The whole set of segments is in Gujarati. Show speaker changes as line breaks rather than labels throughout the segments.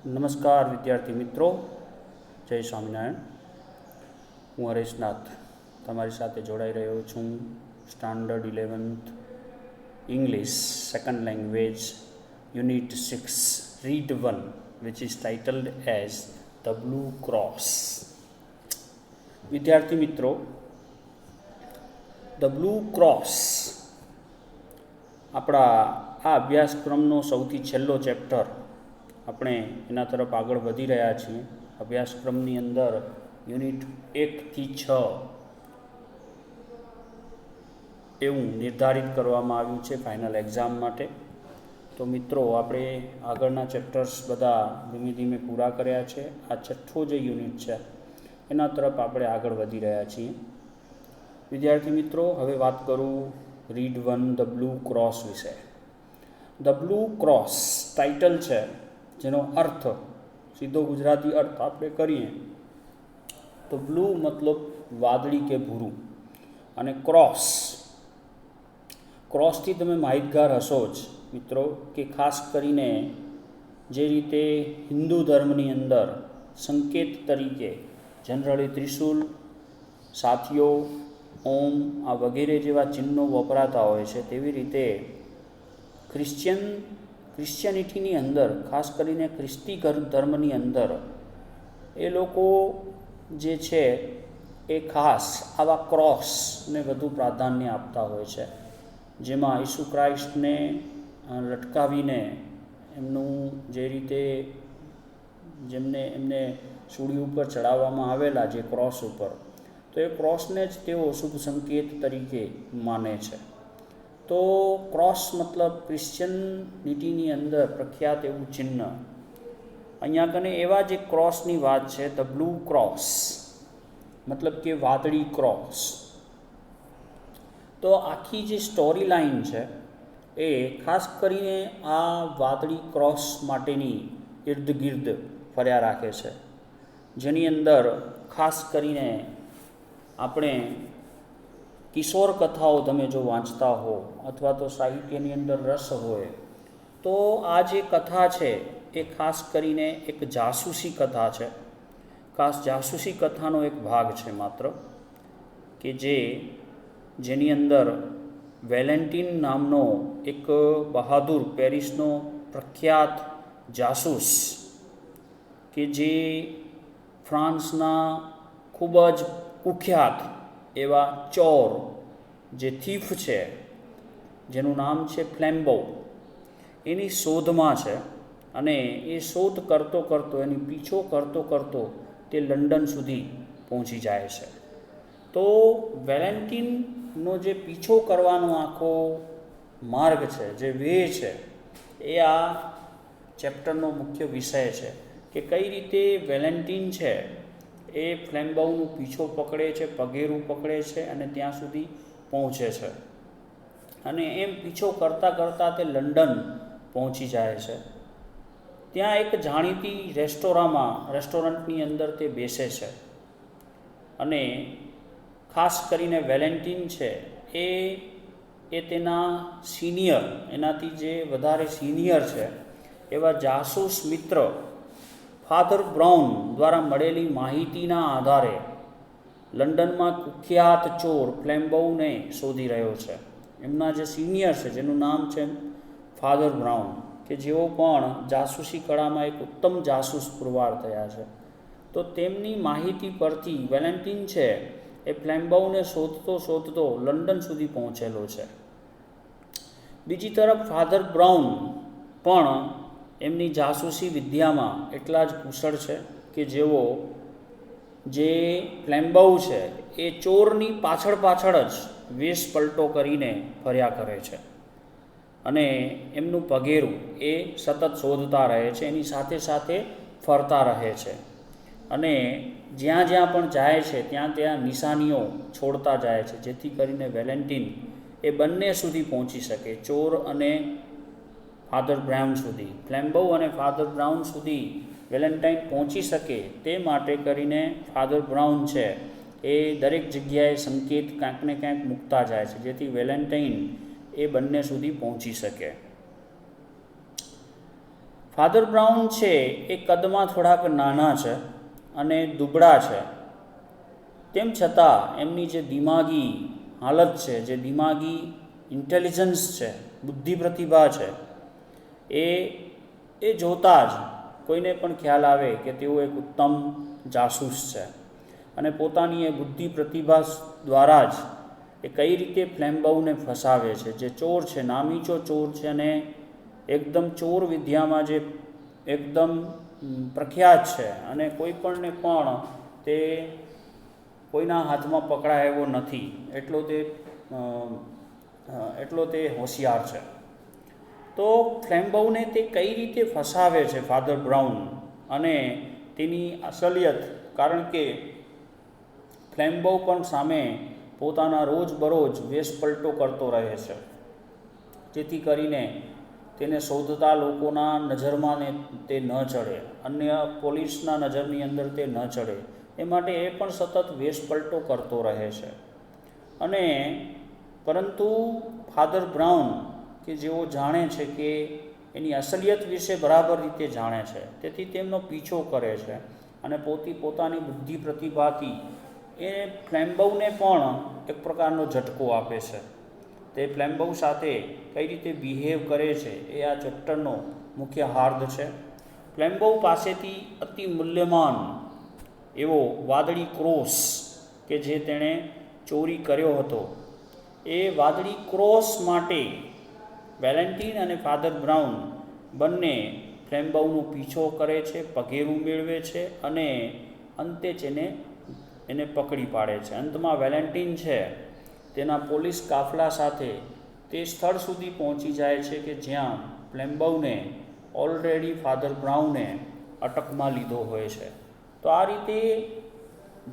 નમસ્કાર વિદ્યાર્થી મિત્રો, જય સ્વામિનારાયણ. હું હરેશનાથ તમારી સાથે જોડાઈ રહ્યો છું. Standard 11th English second language unit 6 read 1 which is titled as the blue cross. વિદ્યાર્થી મિત્રો, ધ બ્લુ ક્રોસ આપણા આ અભ્યાસક્રમનો સૌથી છેલ્લો ચેપ્ટર. આપણે એના તરફ આગળ વધી રહ્યા છીએ. અભ્યાસક્રમની અંદર યુનિટ 1 થી 6 એવું નિર્ધારિત કરવામાં આવ્યું છે ફાઇનલ એક્ઝામ માટે. તો મિત્રો, આપણે આગળના ચેપ્ટર્સ બધા ધીમે ધીમે પૂરા કર્યા છે. આ છઠ્ઠો જે યુનિટ છે એના તરફ આપણે આગળ વધી રહ્યા છીએ. વિદ્યાર્થી મિત્રો, હવે વાત કરું રીડ 1 ધ બ્લુ ક્રોસ વિશે. ધ બ્લુ ક્રોસ ટાઇટલ છે, જેનો અર્થ, સીધો ગુજરાતી અર્થ આપણે કરીએ તો બ્લુ મતલબ વાદળી કે ભૂરું, અને ક્રોસથી તમે માહિતગાર હશો જ મિત્રો કે ખાસ કરીને જે રીતે હિન્દુ ધર્મની અંદર સંકેત તરીકે જનરલી ત્રિશૂલ, સાથીઓ, ઓમ આ વગેરે જેવા ચિહ્નો વપરાતા હોય છે, તેવી રીતે ક્રિશ્ચિયાનિટીની અંદર, ખાસ કરીને ખ્રિસ્તી ધર્મની અંદર એ લોકો જે છે એ ખાસ આવા ક્રોસને વધુ પ્રાધાન્ય આપતા હોય છે, જેમાં ઈસુ ક્રાઇસ્ટને લટકાવીને એમનું જે રીતે એમને સૂળી ઉપર ચડાવવામાં આવેલા જે ક્રોસ ઉપર, તો એ ક્રોસને જ તેઓ શુભ સંકેત તરીકે માને છે. તો ક્રોસ મતલબ ક્રિશ્ચિયનિટીની અંદર પ્રખ્યાત એવું ચિહ્ન. અહીંયા કને એવા જ એક ક્રોસની વાત છે, ધ બ્લુ ક્રોસ મતલબ કે વાદળી ક્રોસ. તો આખી જે સ્ટોરી લાઈન છે એ ખાસ કરીને આ વાદળી ક્રોસ માટેની ઇર્દ ગિર્દ ફર્યા રાખે છે, જેની અંદર ખાસ કરીને આપણે કિશોર કથાઓ તમે જો વાંચતા હો અથવા તો સાહિત્યની અંદર રસ હોય તો આ જે કથા છે એ ખાસ કરીને એક જાસૂસી કથા છે. ખાસ જાસૂસી કથાનો એક ભાગ છે માત્ર, કે જેની અંદર વેલેન્ટિન નામનો એક બહાદુર પેરિસનો પ્રખ્યાત જાસૂસ, કે જે ફ્રાન્સના ખૂબ જ કુખ્યાત એવા ચોર, જે થીફ છે, જેનું નામ છે ફ્લેમ્બો, એની શોધમાં છે. અને એ શોધ કરતો એની પીછો કરતો તે લંડન સુધી પહોંચી જાય છે. તો વેલેન્ટિનનો જે પીછો કરવાનો આખો માર્ગ છે, જે વે છે, એ આ ચેપ્ટરનો મુખ્ય વિષય છે, કે કઈ રીતે વેલેન્ટિન છે એ ફ્લેમ્બાઉનો પીછો પકડે છે, પગેરું પકડે છે અને ત્યાં સુધી પહોંચે છે. અને એમ પીછો કરતાં તે લંડન પહોંચી જાય છે. ત્યાં એક જાણીતી રેસ્ટોરન્ટની અંદર તે બેસે છે. અને ખાસ કરીને વેલેન્ટિન છે એ તેના સિનિયર, એનાથી જે વધારે સિનિયર છે એવા જાસૂસ મિત્ર ફાધર બ્રાઉન દ્વારા મળેલી માહિતીના આધારે લંડનમાં કુખ્યાત ચોર ફ્લેમ્બોને શોધી રહ્યો છે. એમના જે સિનિયર છે, જેનું નામ છે ફાધર બ્રાઉન, કે જેઓ પણ જાસૂસી કળામાં એક ઉત્તમ જાસૂસ પુરવાર થયા છે. તો તેમની માહિતી પરથી વેલેન્ટિન છે એ ફ્લેમ્બોને શોધતો લંડન સુધી પહોંચેલો છે. બીજી તરફ ફાધર બ્રાઉન પણ એમની જાસૂસી વિદ્યામાં એટલા જ કુશળ છે કે જે ફ્લેમ્બો છે એ ચોરની પાછળ જ વેશ પલટો કરીને ફર્યા કરે છે. અને એમનું પગેરું એ સતત શોધતા રહે છે, એની સાથે ફરતા રહે છે. અને જ્યાં પણ જાય છે ત્યાં નિશાનીઓ છોડતા જાય છે, જેથી કરીને વેલેન્ટિન એ બંને સુધી પહોંચી શકે, ચોર અને ફાધર બ્રાઉન સુધી. ફ્લેમ્બો અને ફાધર બ્રાઉન સુધી વેલેન્ટાઇન પહોંચી શકે તે માટે કરીને ફાધર બ્રાઉન છે એ દરેક જગ્યાએ સંકેત ક્યાંક ને ક્યાંક મૂકતા જાય છે, જેથી વેલેન્ટાઇન એ બંને સુધી પહોંચી શકે. ફાધર બ્રાઉન છે એ કદમાં થોડાક નાના છે અને દુબળા છે, તેમ છતાં એમની જે દિમાગી હાલત છે, જે દિમાગી ઇન્ટેલિજન્સ છે, બુદ્ધિ પ્રતિભા છે, એ જોતાં જ કોઈને પણ ખ્યાલ આવે કે તેઓ એક ઉત્તમ જાસૂસ છે અને પોતાની એ બુદ્ધિ પ્રતિભા દ્વારા જ એ કઈ રીતે ફ્લેમ્બાઉને ફસાવે છે, જે ચોર છે, નામીચો ચોર છે અને એકદમ ચોર વિદ્યામાં જે એકદમ પ્રખ્યાત છે અને કોઈ પણને પણ તે કોઈના હાથમાં પકડાય એવો નથી, એટલો તે હોશિયાર છે. તો ફ્લેમ્બાઉને તે કઈ રીતે ફસાવે છે ફાધર બ્રાઉન અને તેની અસલિયત, કારણ કે ફ્લેમ્બાઉ પણ સામે પોતાના રોજબરોજ વેશપલટો કરતો રહે છે, જેથી કરીને તેને શોધતા લોકોના નજરમાં તે ન ચડે, અન્ય પોલીસના નજરની અંદર તે ન ચડે, એ માટે એ પણ સતત વેશપલટો કરતો રહે છે. અને પરંતુ ફાધર બ્રાઉન કે જેઓ જાણે છે કે એની અસલિયત વિશે બરાબર રીતે જાણે છે, તેથી તેમનો પીછો કરે છે અને પોતાની બુદ્ધિ પ્રતિભાથી એ ફ્લેમ્બાઉને પણ એક પ્રકારનો ઝટકો આપે છે. તે ફ્લેમ્બાઉ સાથે કઈ રીતે બિહેવ કરે છે એ આ ચેપ્ટરનો મુખ્ય હાર્દ છે. ફ્લેમ્બાઉ પાસેથી અતિ મૂલ્યવાન એવો વાદળી ક્રોસ કે જે તેણે ચોરી કર્યો હતો, એ વાદળી ક્રોસ માટે વેલેન્ટિન અને ફાધર બ્રાઉન બંને ફ્લેમ્બાઉનો પીછો કરે છે, પગેરું મેળવે છે અને અંતે એને પકડી પાડે છે. અંતમાં વેલેન્ટિન છે તેના પોલીસ કાફલા સાથે તે સ્થળ સુધી પહોંચી જાય છે કે જ્યાં ફ્લેમ્બાઉને ઓલરેડી ફાધર બ્રાઉને અટકમાં લીધો હોય છે. તો આ રીતે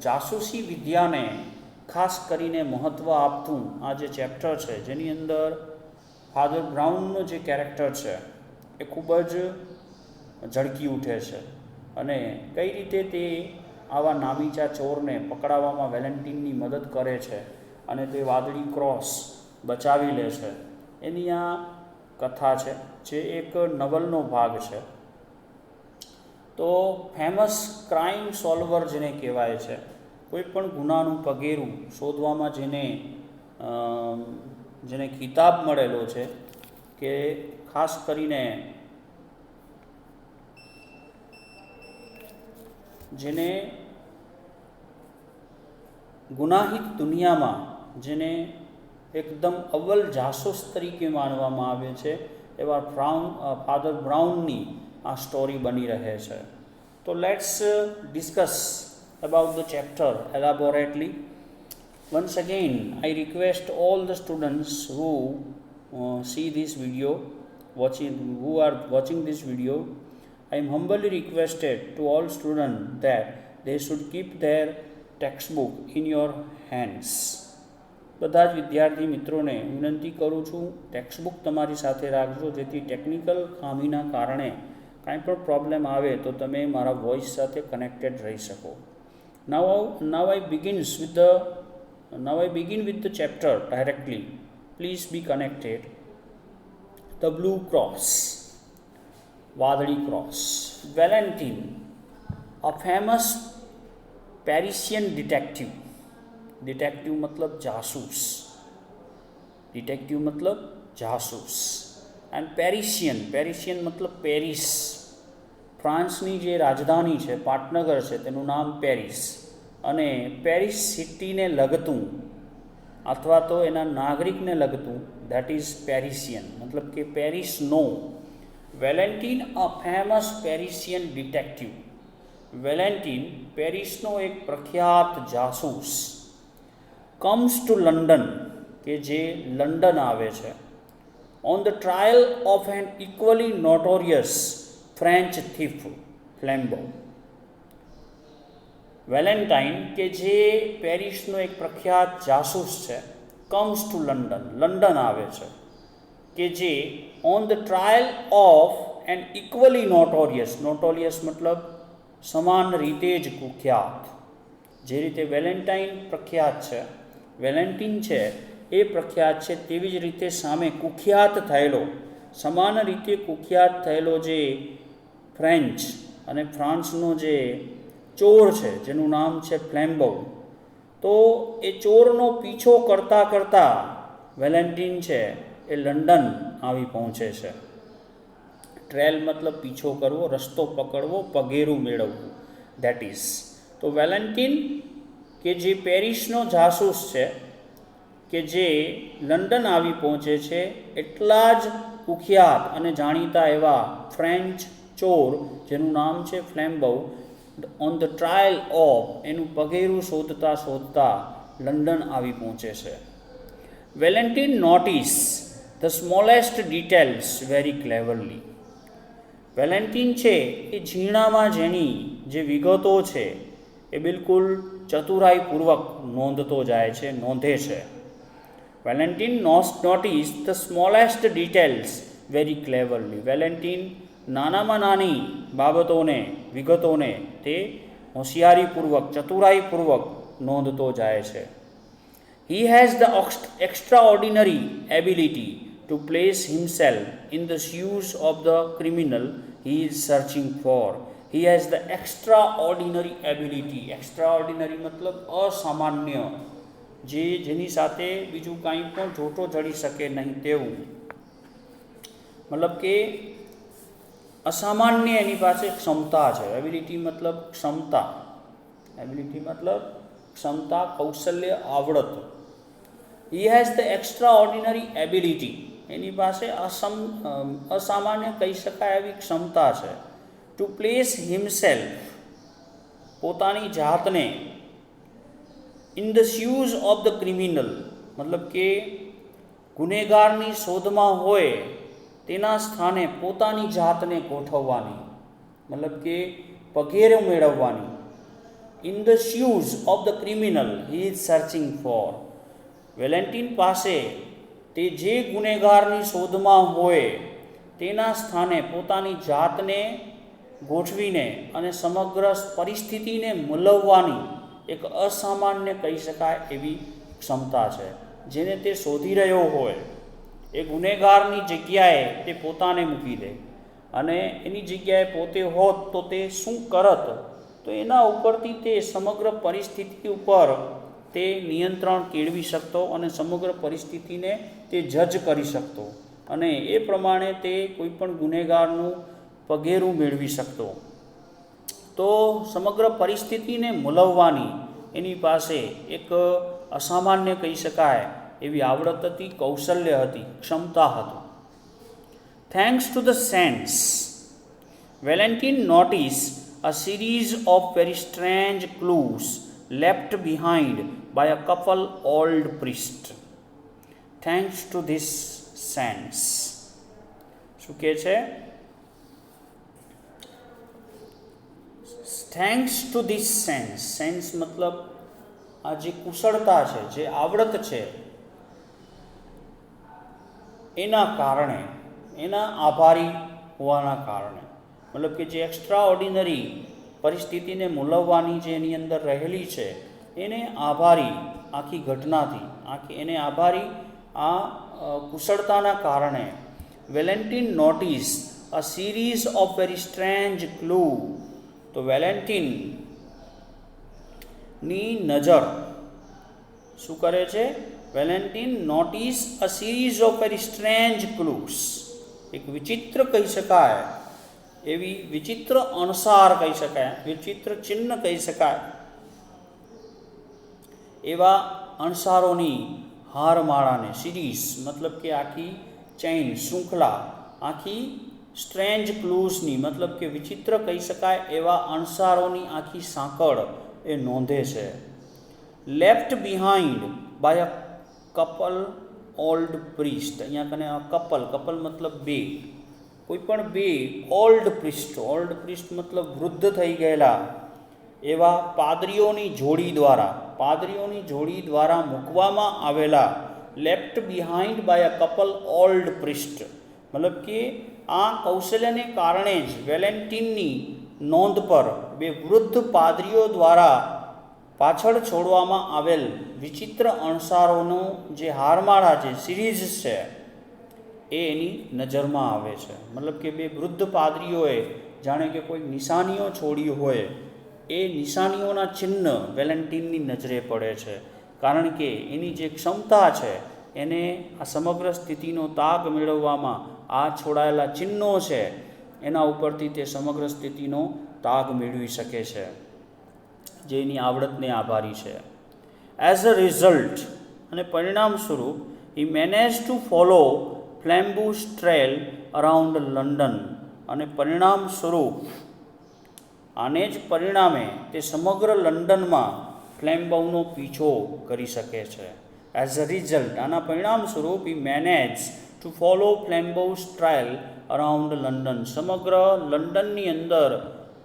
જાસૂસી વિદ્યાને ખાસ કરીને મહત્ત્વ આપતું આ જે ચેપ્ટર છે, જેની અંદર ફાધર બ્રાઉનનો જે કેરેક્ટર છે એ ખૂબ જ ઝળકી ઉઠે છે અને કઈ રીતે તે આવા નામીચા ચોરને પકડાવવામાં વેલેન્ટિનની મદદ કરે છે અને તે વાદળી ક્રોસ બચાવી લે છે, એની આ કથા છે, જે એક નવલનો ભાગ છે. તો ફેમસ ક્રાઇમ સોલ્વર જેને કહેવાય છે, કોઈ પણ ગુનાનું પગેરું શોધવામાં જેને ખિતાબ મળેલો છે, કે ખાસ કરીને જેને ગુનાહિત દુનિયામાં જેને એકદમ અવ્વલ જાસૂસ તરીકે માનવામાં આવે છે, એવા ફાધર બ્રાઉનની આ સ્ટોરી બની રહે છે. તો let's discuss about the chapter elaborately. Once again, I request all the students who see this video, who are watching this video, I am humbly requested to all students that they should keep their textbook in your hands. બધા જ વિદ્યાર્થી મિત્રોને વિનંતી કરું છું, ટેક્સ્ટબુક તમારી સાથે રાખજો, જેથી ટેકનિકલ ખામીના કારણે કાંઈ પણ પ્રોબ્લેમ આવે તો તમે મારા વોઇસ સાથે કનેક્ટેડ રહી શકો. Now I begin with the chapter directly. Please be connected. The Blue Cross, Vadali Cross. Valentin, a famous Parisian detective. Detective मतलब जासूस, डिटेक्टिव मतलब जासूस. एंड पेरिशियन मतलब पेरिस, फ्रांसनी जे राजधानी है, पाटनगर है, तेनु नाम पेरिस. अने पेरिस सिटी ने लगतू अथवा तो एना नागरिक ने लगतू, दैट इज पेरिशियन, मतलब कि पेरिस नो. Valentin a famous Parisian detective. Valentin पेरिसनो एक प्रख्यात जासूस comes to London, કે જે લંડન આવે છે, on the trial of an equally notorious French thief, Flambeau. Valentine કે જે પેરિસનો એક પ્રખ્યાત જાસૂસ છે, comes to London, લંડન આવે છે, કે જે on the trial of an equally notorious મતલબ સમાન રીતે જ કુખ્યાત, જે રીતે વેલેન્ટાઇન પ્રખ્યાત છે, વેલેન્ટિન છે એ પ્રખ્યાત છે, તેવી જ રીતે સામે કુખ્યાત થયેલો, સમાન રીતે કુખ્યાત થયેલો જે ફ્રેન્ચ અને ફ્રાન્સનો જે ચોર છે જેનું નામ છે ફ્લેમ્બો, તો એ ચોરનો પીછો કરતાં કરતાં વેલેન્ટિન છે એ લંડન આવી પહોંચે છે. ટ્રેલ મતલબ પીછો કરવો, રસ્તો પકડવો, પગેરું મેળવવું, ધેટ ઇઝ. તો વેલેન્ટિન કે જે પેરિસનો જાસૂસ છે કે જે લંડન આવી પહોંચે છે, એટલા જ કુખ્યાત અને જાણીતા એવા ફ્રેન્ચ ચોર જેનું નામ છે ફ્લેમ્બો, ઓન ધ ટ્રાયલ ઓફ એનું પગેરું શોધતા શોધતા લંડન આવી પહોંચે છે. Valentin notice the smallest details very ક્લેવરલી. Valentine છે એ ઝીણામાં ઝીણી જે વિગતો છે એ બિલકુલ ચતુરાઈપૂર્વક નોંધતો જાય છે, નોંધે છે. Valentin notice the smallest details very ક્લેવરલી. Valentine નાનામાં નાની બાબતોને, વિગતોને તે હોશિયારીપૂર્વક, ચતુરાઈપૂર્વક નોંધતો જાય છે. He has the extraordinary ability to place himself in the shoes of the criminal he is searching for. He has the extraordinary ability. Extraordinary મતલબ અસામાન્ય, જેની સાથે બીજું કાંઈ પણ જોટો જડી શકે નહીં તેવું. મતલબ કે અસામાન્ય એની પાસે ક્ષમતા છે. એબિલિટી મતલબ ક્ષમતા, એબિલિટી મતલબ ક્ષમતા, કૌશલ્ય, આવડત. He has the extraordinary ability. એની પાસે અસામાન્ય કહી શકાય એવી ક્ષમતા છે. ટુ પ્લેસ હિમસેલ્ફ, પોતાની જાતને, in the shoes of the criminal, મતલબ કે ગુનેગારની શોધમાં હોય તેના સ્થાને પોતાની જાતને ગોઠવવાની, મતલબ કે પગેરે મેળવવાની. In the shoes of the criminal he is searching four. Valentine પાસે તે જે ગુનેગારની શોધમાં હોય તેના સ્થાને પોતાની જાતને ગોઠવીને અને સમગ્ર પરિસ્થિતિને મૂલવવાની એક અસામાન્ય કહી શકાય એવી ક્ષમતા છે. જેને તે શોધી રહ્યો હોય એ ગુનેગારની જગ્યાએ તે પોતાને મૂકી દે અને એની જગ્યાએ પોતે હોત તો તે શું કરત, તો એના ઉપરથી તે સમગ્ર પરિસ્થિતિ ઉપર તે નિયંત્રણ કેળવી શકતો અને સમગ્ર પરિસ્થિતિને તે જજ કરી શકતો અને એ પ્રમાણે તે કોઈપણ ગુનેગારનું પગેરું મેળવી શકતો. તો સમગ્ર પરિસ્થિતિને મૂલવવાની એની પાસે એક અસામાન્ય કહી શકાય એવી આવડત હતી, કૌશલ્ય હતી, ક્ષમતા હતી. Thanks to the sense, Valentine notice a series of very strange clues left behind by a couple old priests. Thanks to this sense. શું કહે છે? Thanks to this sense. Sense મતલબ આ જે કુશળતા છે, જે આવડત છે, એના કારણે, એના આભારી હોવાના કારણે, મતલબ કે જે એક્સ્ટ્રા ઓર્ડિનરી પરિસ્થિતિને મૂલવવાની જે એની અંદર રહેલી છે એને આભારી, આખી ઘટનાથી એને આભારી આ કુશળતાના કારણે Valentin notice a series of very strange clue. તો વેલેન્ટિનની નજર શું કરે છે? Valentin notice a series of very strange clues, એક વિચિત્ર કહી શકાય એવી, વિચિત્ર અણસાર કહી શકાય, વિચિત્ર ચિહ્ન કહી શકાય એવા અણસારોની હારમાળાને, સિરીઝ મતલબ કે આખી ચેઇન, શૃંખલા, આખી સ્ટ્રેન્જ ક્લૂઝની મતલબ કે વિચિત્ર કહી શકાય એવા અણસારોની આખી સાંકળ એ નોંધે છે. Left behind by a couple old priest. અહીંયા કને કપલ, કપલ મતલબ બે, કોઈ પણ બે ઓલ્ડ પ્રિસ્ટ, ઓલ્ડ પ્રિસ્ટ મતલબ વૃદ્ધ થઈ ગયેલા એવા પાદરીઓની જોડી દ્વારા મૂકવામાં આવેલા, left behind by a couple old priest, મતલબ કે આ કૌશલ્યને કારણે જ વેલેન્ટિનની નોંધ પર બે વૃદ્ધ પાદરીઓ દ્વારા પાછળ છોડવામાં આવેલ વિચિત્ર અણસારોનો જે હારમાળા છે, સિરીઝ છે, એ એની નજરમાં આવે છે. મતલબ કે બે વૃદ્ધ પાદરીઓએ જાણે કે કોઈ નિશાનીઓ છોડી હોય, એ નિશાનીઓના ચિહ્ન વેલેન્ટિનની નજરે પડે છે, કારણ કે એની જે ક્ષમતા છે એને આ સમગ્ર સ્થિતિનો તાગ મેળવવામાં આ છોડાયેલા ચિહ્નો છે એના ઉપરથી તે સમગ્ર સ્થિતિનો તાગ મેળવી શકે છે, જે એની આવડતને આભારી છે. એઝ અ રિઝલ્ટ, અને પરિણામ સ્વરૂપ, he manage to follow Flambeau's trail around London, અને પરિણામ સ્વરૂપ આને જ પરિણામે તે સમગ્ર લંડનમાં ફ્લેમ્બાઉનો પીછો કરી શકે છે. એઝ અ રિઝલ્ટ, આના પરિણામ સ્વરૂપ, he manage to follow Flambeau's trail around London, સમગ્ર લંડનની અંદર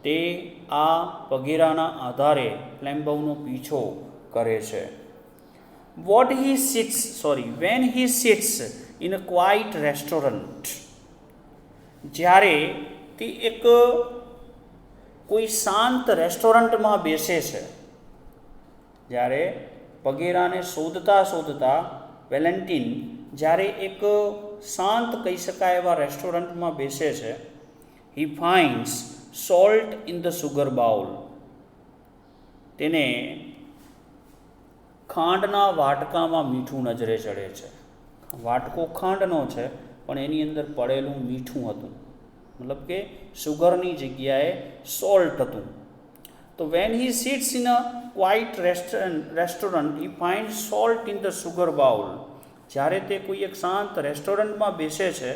તે આ પગેરાના આધારે ફ્લેમ્બાઉનો પીછો કરે છે. when he sits in a quiet restaurant, જ્યારે તે એક કોઈ શાંત રેસ્ટોરન્ટમાં બેસે છે, જ્યારે પગેરાને શોધતા વેલેન્ટિન જ્યારે એક શાંત કહી શકાય એવા રેસ્ટોરન્ટમાં બેસે છે, he finds salt in the sugar bowl, તેને ખાંડના વાટકામાં મીઠું નજરે ચડે છે. વાટકો ખાંડનો છે પણ એની અંદર પડેલું મીઠું હતું, મતલબ કે સુગરની જગ્યાએ સોલ્ટ હતું. તો when he sits in a quite restaurant he find salt in the sugar bowl, જ્યારે તે કોઈ એક શાંત રેસ્ટોરન્ટમાં બેસે છે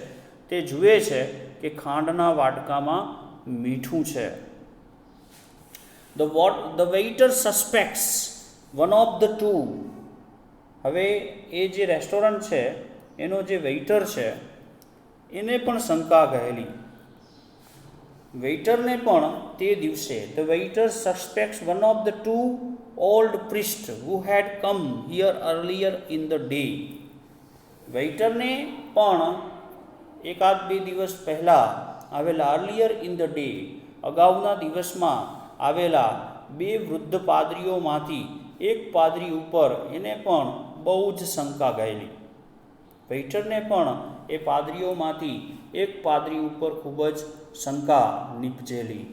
તે જુએ છે કે ખાંડના વાટકામાં મીઠું છે. The waiter suspects one of the two, હવે એ જે રેસ્ટોરન્ટ છે એનો જે વેઇટર છે એને પણ શંકા ગયેલી. વેઇટરને પણ તે દિવસે the waiter suspects one of the two old priest who had come here earlier in the day, વેઇટરને પણ એકાદ બે દિવસ પહેલાં આવેલા અર્લિયર ઇન ધ ડે, અગાઉના દિવસમાં આવેલા બે વૃદ્ધ પાદરીઓમાંથી એક પાદરી ઉપર એને પણ બહુ જ શંકા ગયેલી. વેઇટરને પણ એ પાદરીઓમાંથી એક પાદરી ઉપર ખૂબ જ શંકા નીપજેલી.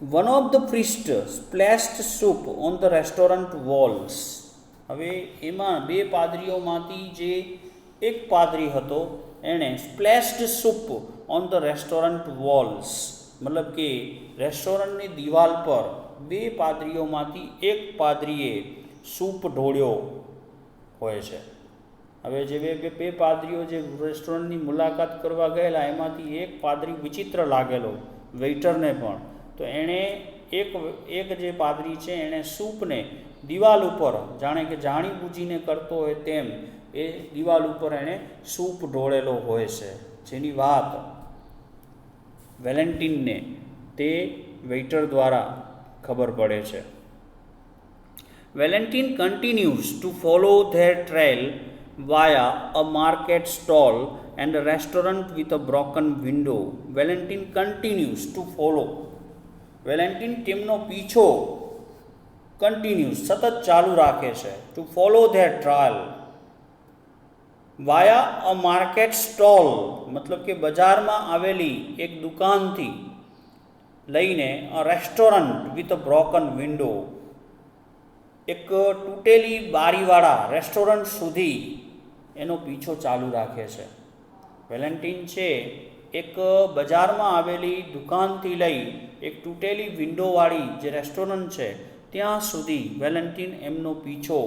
One of the priest splashed soup on the restaurant walls, હવે એમાં બે પાદરીઓમાંથી જે એક પાદરી હતો એણે splashed soup on the restaurant walls, મતલબ કે રેસ્ટોરન્ટની દિવાલ પર બે પાદરીઓમાંથી એક પાદરીએ સૂપ ઢોળ્યો હોય છે. હવે જે બે પાદરીઓ જે રેસ્ટોરન્ટની મુલાકાત કરવા ગયેલા એમાંથી એક પાદરી વિચિત્ર લાગેલો વેઇટરને પણ, તો એણે એક જે પાદરી છે એણે સૂપને દિવાલ ઉપર જાણે કે જાણીબૂજીને કરતો હોય તેમ એ દિવાલ ઉપર એણે સૂપ ઢોળેલો હોય છે, જેની વાત વેલેન્ટિનને તે વેઇટર દ્વારા ખબર પડે છે. Valentine continues two follow there trail via a market stall and a restaurant with a broken window. Valentin continues to follow, Valentin તેમનો પીછો કન્ટિન્યુઝ સતત ચાલુ રાખે છે. To follow their trial via a market stall, મતલબ કે બજારમાં આવેલી એક દુકાનથી લઈને a restaurant with a broken window, એક તૂટેલી બારીવાળા રેસ્ટોરન્ટ સુધી એનો પીછો ચાલુ રાખે છે. વેલેન્ટિન છે એક બજારમાં આવેલી દુકાનથી લઈ એક તૂટેલી વિન્ડોવાળી જે રેસ્ટોરન્ટ છે ત્યાં સુધી વેલેન્ટિન એમનો પીછો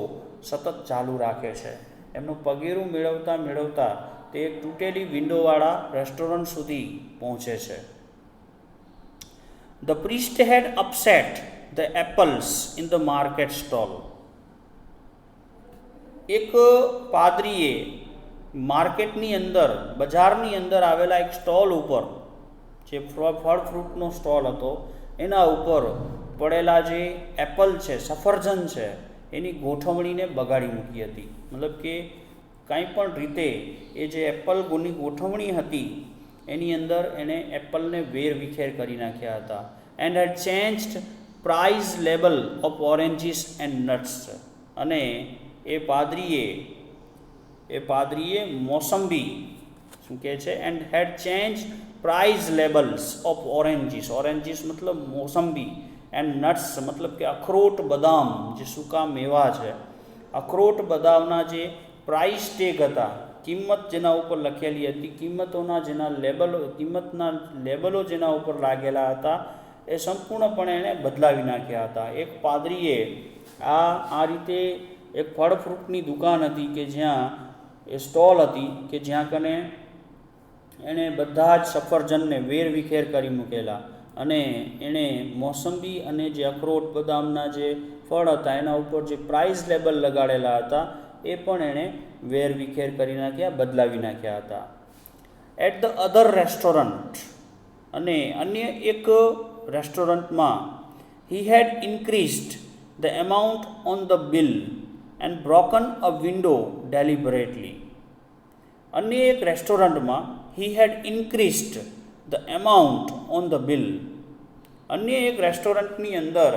સતત ચાલુ રાખે છે. એમનું પગેરું મેળવતા તે એક તૂટેલી વિન્ડોવાળા રેસ્ટોરન્ટ સુધી પહોંચે છે. The priest had upset the apples in the market stall, એક પાદરીએ માર્કેટની અંદર બજારની અંદર આવેલા એક સ્ટોલ ઉપર, જે ફળ ફ્રૂટનો સ્ટોલ હતો એના ઉપર પડેલા જે એપલ છે, સફરજન છે, એની ગોઠવણીને બગાડી મૂકી હતી. મતલબ કે કાંઈ પણ રીતે એ જે એપલની ગોઠવણી હતી એની અંદર એને એપલને વેરવિખેર કરી નાખ્યા હતા. And had changed price label of oranges and nuts, અને એ પાદરીએ મોસંબી શું કહે છે? And had change price labels of oranges. Oranges મતલબ મોસંબી. એન્ડ નટ્સ મતલબ કે અખરોટ બદામ, જે સૂકા મેવા છે, અખરોટ બદામના જે પ્રાઇસ ટેગ હતા, કિંમત જેના ઉપર લખેલી હતી, કિંમતના લેબલો જેના ઉપર લાગેલા હતા, એ સંપૂર્ણપણે એણે બદલાવી નાખ્યા હતા. એક પાદરીએ આ રીતે એક ફળ ફ્રૂટની દુકાન હતી કે જ્યાં એ સ્ટોલ હતી કે જ્યાં કને એણે બધા જ સફરજનને વેરવિખેર કરી મૂકેલા અને એણે મોસંબી અને જે અખરોટ બદામના જે ફળ હતા એના ઉપર જે પ્રાઇસ લેબલ લગાડેલા હતા એ પણ એણે વેરવિખેર કરી નાખ્યા, બદલાવી નાખ્યા હતા. એટ ધ અધર રેસ્ટોરન્ટ, અને અન્ય એક રેસ્ટોરન્ટમાં, he had increased the amount on the bill and broken a window deliberately. અન્ય એક રેસ્ટોરન્ટમાં he had increased the amount on the bill. અન્ય એક રેસ્ટોરન્ટની અંદર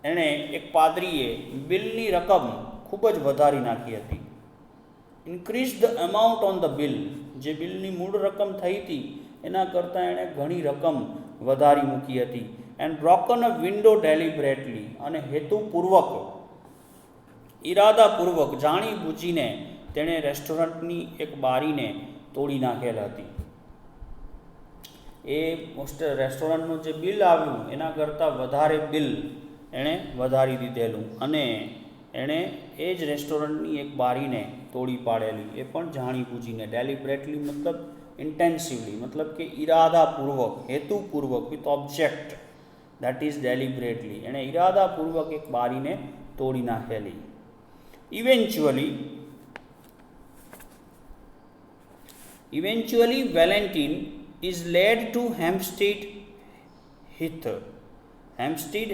એણે એક પાદરીએ બિલની રકમ ખૂબ જ વધારી નાખી હતી. Increase the amount on the bill, જે બિલની મૂળ રકમ થઈ હતી એના કરતાં એણે ઘણી રકમ વધારી મૂકી હતી. And broken a window deliberately, અને હેતુપૂર્વક, ઈરાદાપૂર્વક, જાણી બૂજીને તેણે રેસ્ટોરન્ટની એક બારીને તોડી નાખેલ હતી. એ રેસ્ટોરન્ટનું જે બિલ આવ્યું એના કરતાં વધારે બિલ એણે વધારી દીધેલું અને એણે એ જ રેસ્ટોરન્ટની એક બારીને તોડી પાડેલી, એ પણ જાણી બૂજીને. ડેલિબરેટલી મતલબ ઇન્ટેન્સિવલી, મતલબ કે ઈરાદાપૂર્વક, હેતુપૂર્વક, with object, that is deliberately. એણે ઈરાદાપૂર્વક એક બારીને તોડી નાખેલી. Eventually, Valentine is led to Hampstead Heath. Hampstead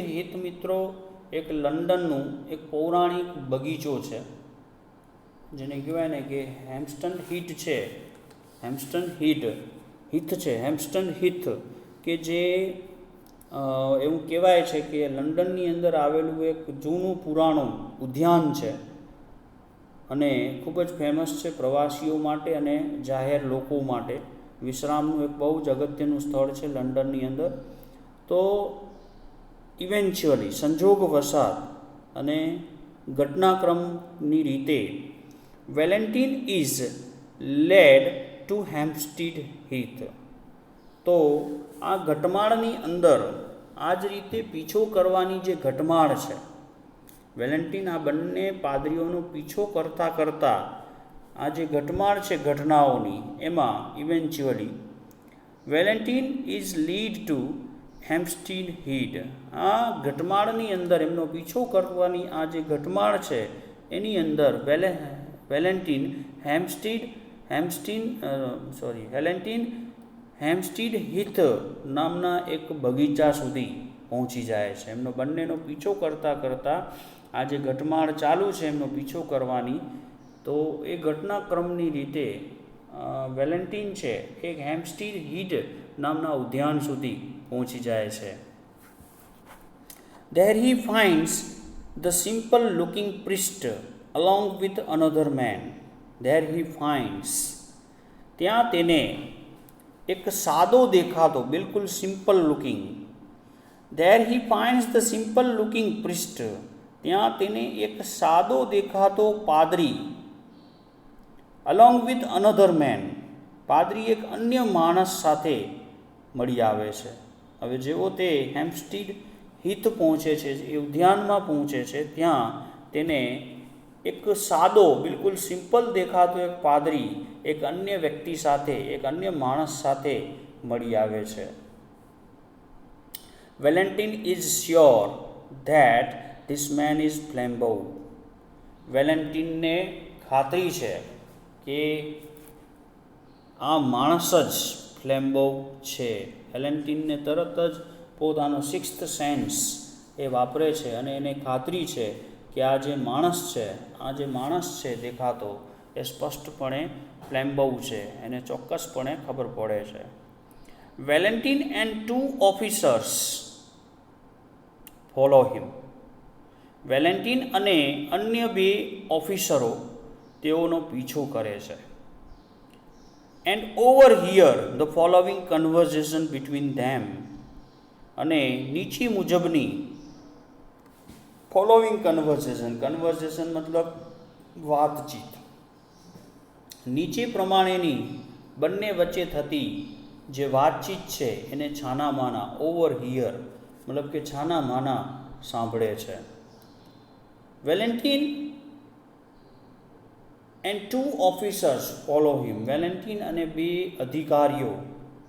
Heath મિત્રો એક લંડનનું એક પૌરાણિક બગીચો છે, જેને કહેવાય ને કે હેમ્પસ્ટન હીથ, કે જે એવું કહેવાય છે કે લંડનની અંદર આવેલું એક જૂનું પુરાણું ઉદ્યાન છે અને ખૂબ જ ફેમસ છે પ્રવાસીઓ માટે અને જાહેર લોકો માટે. વિશ્રામનું એક બહુ જ અગત્યનું સ્થળ છે લંડનની અંદર. તો ઇવેન્ચ્યુઅલી, સંજોગવશાત અને ઘટનાક્રમની રીતે, Valentine is lead two Hampstead હીથ. તો આ ઘટમાળની અંદર આ જ રીતે પીછો કરવાની જે ઘટમાળ છે, વેલેન્ટિન આ બંને પાદરીઓનો પીછો કરતાં આ જે ઘટમાળ છે ઘટનાઓની, એમાં eventually Valentin is lead to Hampstead Heath. આ ઘટમાળની અંદર એમનો પીછો કરવાની આ જે ઘટમાળ છે એની અંદર વેલેન્ટિન હેમ્પસ્ટીડ હીથ નામના એક બગીચા સુધી પહોંચી જાય છે. એમનો બંનેનો પીછો કરતાં આ જે ઘટમાળ ચાલુ છે એમનો પીછો કરવાની, તો એ ઘટનાક્રમની રીતે વેલેન્ટિન છે એક હેમ્પસ્ટીડ હીથ નામના ઉદ્યાન સુધી પહોંચી જાય છે. There he finds the simple looking priest along with another man. ત્યાં તેને એક સાદો દેખાતો, બિલકુલ simple looking. There he finds the simple looking priest. ત્યાં તેને એક સાદો દેખાતો પાદરી, along with another man, પાદરી એક અન્ય માણસ સાથે મળી આવે છે. હવે જેવો તે હેમ્પસ્ટીડ હીથ પહોંચે છે, એ ઉદ્યાનમાં પહોંચે છે, ત્યાં તેને એક સાદો, બિલકુલ સિમ્પલ દેખાતો એક પાદરી એક અન્ય વ્યક્તિ સાથે, એક અન્ય માણસ સાથે મળી આવે છે. Valentin is sure that this man is Flambeau. વેલેન્ટિનને ખાતરી છે કે આ માણસ જ ફ્લેમ્બો છે. વેલેન્ટિનને તરત જ પોતાનો સિક્સ્થ સેન્સ એ વાપરે છે અને એને ખાતરી છે કે આ જે માણસ છે દેખાતો, એ સ્પષ્ટપણે ફ્લેમ્બો છે, એને ચોક્કસપણે ખબર પડે છે. Valentin and 2 officers follow him. Valentin અને અન્ય 2 ઓફિસરો તેઓનો પીછો કરે છે. And overhear the following conversation between them. અને નીચે મુજબની ફોલોવિંગ કન્વર્ઝેશન મતલબ વાતચીત, નીચે પ્રમાણેની બંને વચ્ચે થતી જે વાતચીત છે એને છાના માના ઓવરહિયર મતલબ કે છાના માના સાંભળે છે. Valentin and 2 officers follow him. Valentin અને 2 અધિકારીઓ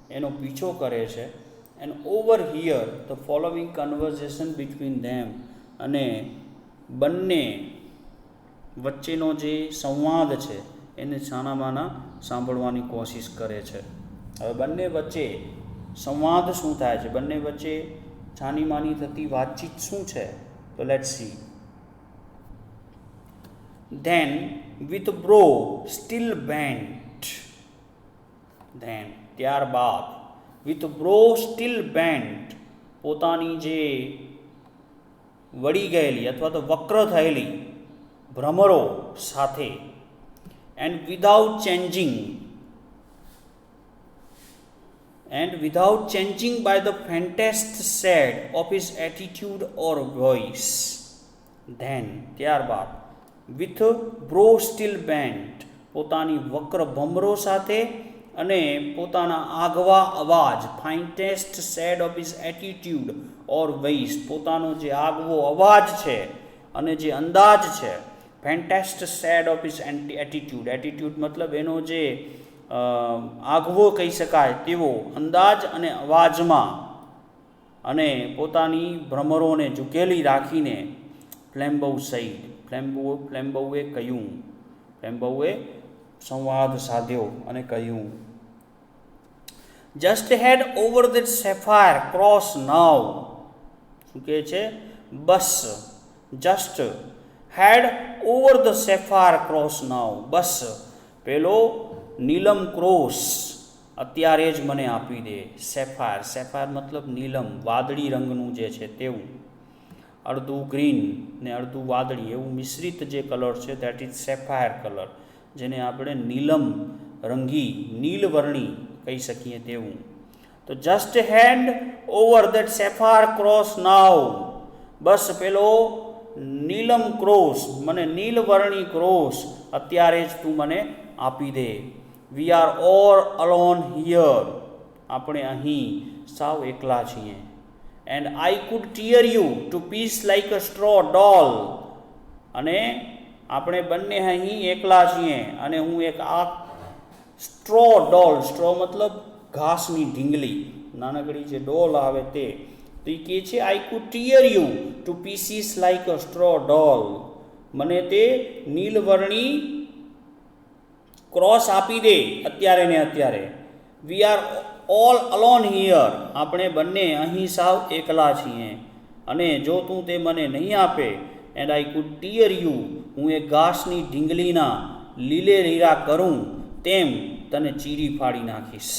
એનો પીછો કરે છે. And overhear the following conversation between them, અને બંને વચ્ચેનો જે સંવાદ છે એને છાનામાના સાંભળવાની કોશિશ કરે છે. હવે બંને વચ્ચે સંવાદ શું થાય છે, બંને વચ્ચે છાનીમાની થતી વાતચીત શું છે, તો let's see. Then with brow still bent, then ત્યારબાદ with brow still bent, પોતાની જે વળી ગયેલી અથવા તો વક્ર થયેલી ભ્રમરો સાથે, and without changing by the faintest shade of his attitude or voice. Then ત્યારબાદ with brow still bent, પોતાની વક્ર ભમરો સાથે અને પોતાના આગવા અવાજ, faintest shade of his attitude or voice, પોતાનો જે આગવો અવાજ છે અને જે અંદાજ છે, faintest shade of his attitude મતલબ એનો જે આગવો કહી શકાય તેવો અંદાજ અને અવાજમાં, અને પોતાની ભ્રમરોને ઝૂકેલી રાખીને ફ્લેમ્બૌ સઈડ, ફ્લેમ્બૌએ કહ્યું, ફ્લેમ્બૌએ સંવાદ સાધ્યો અને કહ્યું, just head over that sapphire cross now. શું કહે છે? બસ, just head over the sapphire cross now, બસ પેલો નીલમ ક્રોસ અત્યારે જ મને આપી દે. સેફાયર, સેફાયર મતલબ નીલમ, વાદળી રંગનું જે છે તેવું, અડધું ગ્રીન ને અડધું વાદળી એવું મિશ્રિત જે કલર છે દેટ ઇઝ સેફાયર કલર, જેને આપણે નીલમ રંગી, નીલવર્ણી કહી શકીએ તેવું. તો just hand over that sapphire cross now, બસ પેલો નીલમ ક્રોસ, મને નીલવર્ણી ક્રોસ અત્યારે જ તું મને આપી દે. We are all alone here, આપણે અહીં સાવ એકલા છીએ. And I could tear you to pieces like a straw doll, અને આપણે બંને અહીં એકલા છીએ અને હું એક આ સ્ટ્રો ડોલ, સ્ટ્રો મતલબ ઘાસની ઢીંગલી, નાનકડી જે ડોલ આવે તે, તો એ કહે છે I could tear you to pieces like a straw doll, મને તે નીલવર્ણી ક્રોસ આપી દે અત્યારે ને અત્યારે. We are all alone here, આપણે બંને અહીં સાવ એકલા છીએ, અને જો તું તે મને નહીં આપે, and I could tear you, હું એ ઘાસની ઢીંગલીના લીલે લીલા કરું તેમ તને ચીરી ફાડી નાખીશ.